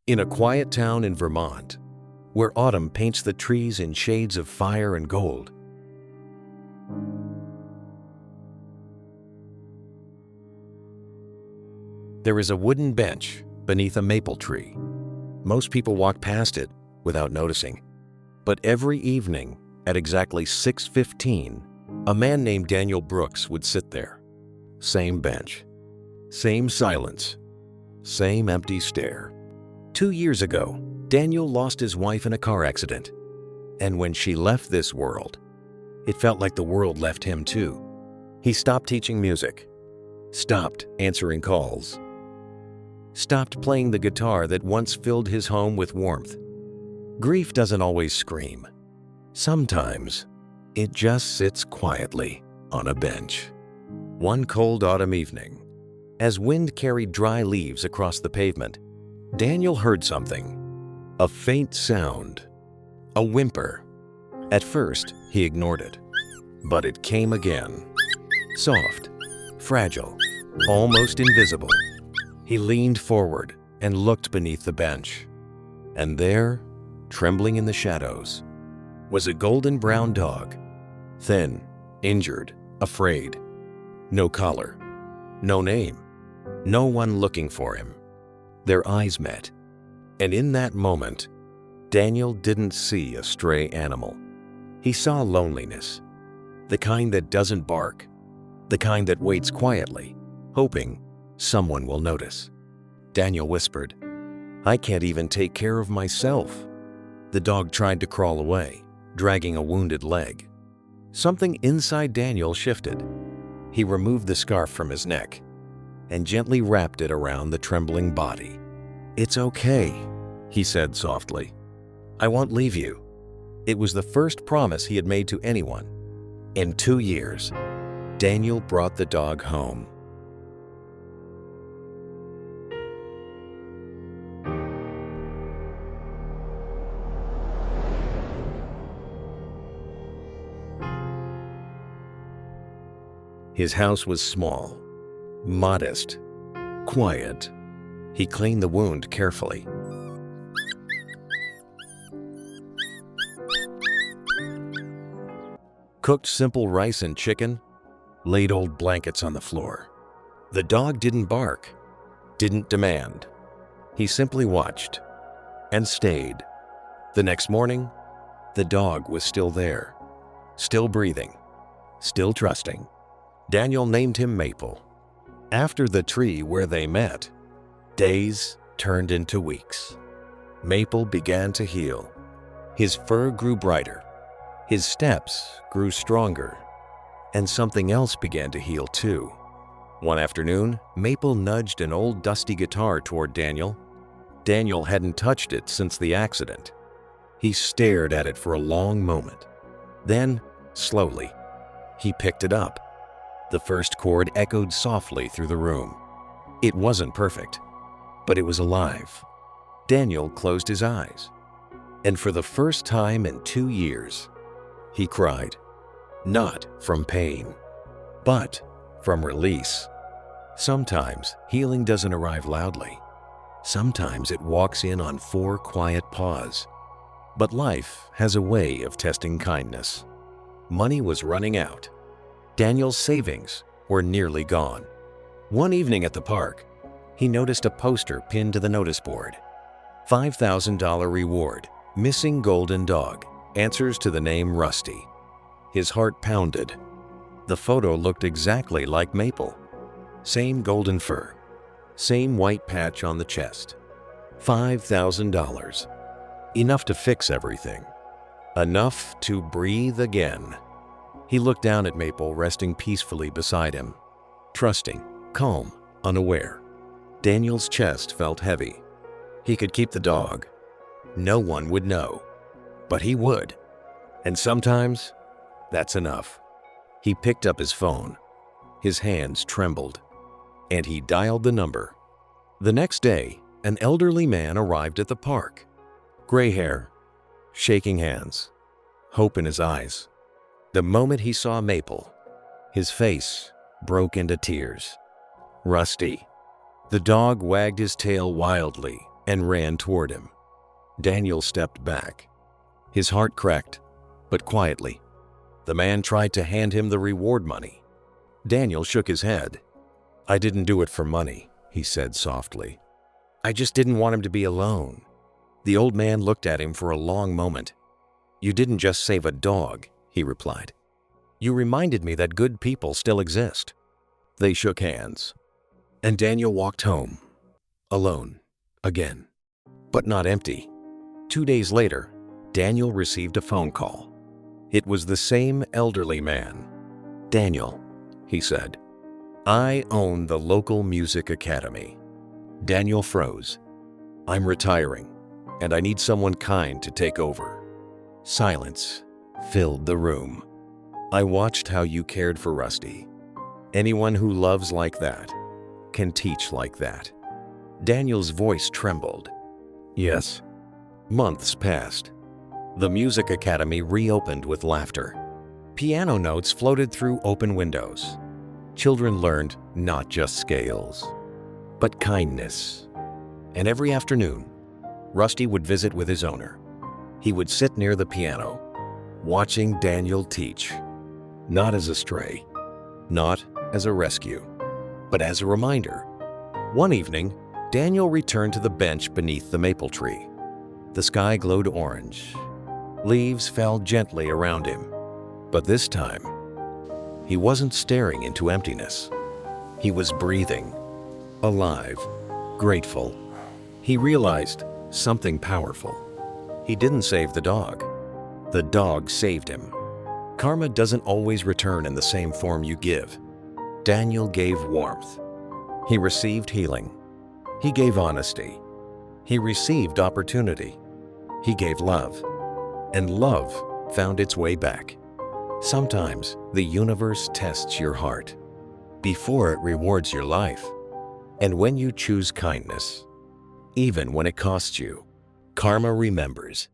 In a quiet town in Vermont, where autumn paints the trees in shades of fire and gold, there is a wooden bench beneath a maple tree. Most people walk past it without noticing. But every evening at exactly 6:15, a man named Daniel Brooks would sit there. Same bench, same silence, same empty stare. 2 years ago, Daniel lost his wife in a car accident. And when she left this world, it felt like the world left him too. He stopped teaching music, stopped answering calls, stopped playing the guitar that once filled his home with warmth. Grief doesn't always scream. Sometimes it just sits quietly on a bench. One cold autumn evening, as wind carried dry leaves across the pavement, Daniel heard something. A faint sound, a whimper. At first, he ignored it, but it came again. Soft, fragile, almost invisible. He leaned forward and looked beneath the bench. And there, trembling in the shadows, was a golden brown dog. Thin, injured, afraid. No collar, no name, no one looking for him. Their eyes met, and in that moment, Daniel didn't see a stray animal. He saw loneliness, the kind that doesn't bark, the kind that waits quietly, hoping someone will notice. Daniel whispered, "I can't even take care of myself." The dog tried to crawl away, dragging a wounded leg. Something inside Daniel shifted. He removed the scarf from his neck and gently wrapped it around the trembling body. "It's okay," he said softly. "I won't leave you." It was the first promise he had made to anyone. In 2 years, Daniel brought the dog home. His house was small, modest, quiet. He cleaned the wound carefully. Cooked simple rice and chicken, laid old blankets on the floor. The dog didn't bark, didn't demand. He simply watched and stayed. The next morning, the dog was still there, still breathing, still trusting. Daniel named him Maple, after the tree where they met. Days turned into weeks. Maple began to heal. His fur grew brighter. His steps grew stronger. And something else began to heal too. One afternoon, Maple nudged an old dusty guitar toward Daniel. Daniel hadn't touched it since the accident. He stared at it for a long moment. Then, slowly, he picked it up. The first chord echoed softly through the room. It wasn't perfect, but it was alive. Daniel closed his eyes, and for the first time in 2 years, he cried. Not from pain, but from release. Sometimes healing doesn't arrive loudly. Sometimes it walks in on 4 quiet paws. But life has a way of testing kindness. Money was running out. Daniel's savings were nearly gone. One evening at the park, he noticed a poster pinned to the notice board. $5,000 reward, missing golden dog, answers to the name Rusty. His heart pounded. The photo looked exactly like Maple. Same golden fur, same white patch on the chest. $5,000. Enough to fix everything. Enough to breathe again. He looked down at Maple resting peacefully beside him, trusting, calm, unaware. Daniel's chest felt heavy. He could keep the dog. No one would know, but he would. And sometimes, that's enough. He picked up his phone. His hands trembled, and he dialed the number. The next day, an elderly man arrived at the park. Gray hair, shaking hands, hope in his eyes. The moment he saw Maple, his face broke into tears. Rusty. The dog wagged his tail wildly, and ran toward him. Daniel stepped back. His heart cracked, but quietly. The man tried to hand him the reward money. Daniel shook his head. "I didn't do it for money," he said softly. "I just didn't want him to be alone." The old man looked at him for a long moment. "You didn't just save a dog," he replied. "You reminded me that good people still exist." They shook hands, and Daniel walked home, alone, again, but not empty. 2 days later, Daniel received a phone call. It was the same elderly man. "Daniel," he said, "I own the local music academy." Daniel froze. "I'm retiring, and I need someone kind to take over." Silence filled the room. "I watched how you cared for Rusty. Anyone who loves like that can teach like that." Daniel's voice trembled. "Yes." Months passed. The music academy reopened with laughter. Piano notes floated through open windows. Children learned not just scales, but kindness. And every afternoon, Rusty would visit with his owner. He would sit near the piano, watching Daniel teach. Not as a stray, not as a rescue, but as a reminder. One evening, Daniel returned to the bench beneath the maple tree. The sky glowed orange. Leaves fell gently around him. But this time, he wasn't staring into emptiness. He was breathing, alive, grateful. He realized something powerful. He didn't save the dog. The dog saved him. Karma doesn't always return in the same form you give. Daniel gave warmth. He received healing. He gave honesty. He received opportunity. He gave love. And love found its way back. Sometimes the universe tests your heart before it rewards your life. And when you choose kindness, even when it costs you, karma remembers.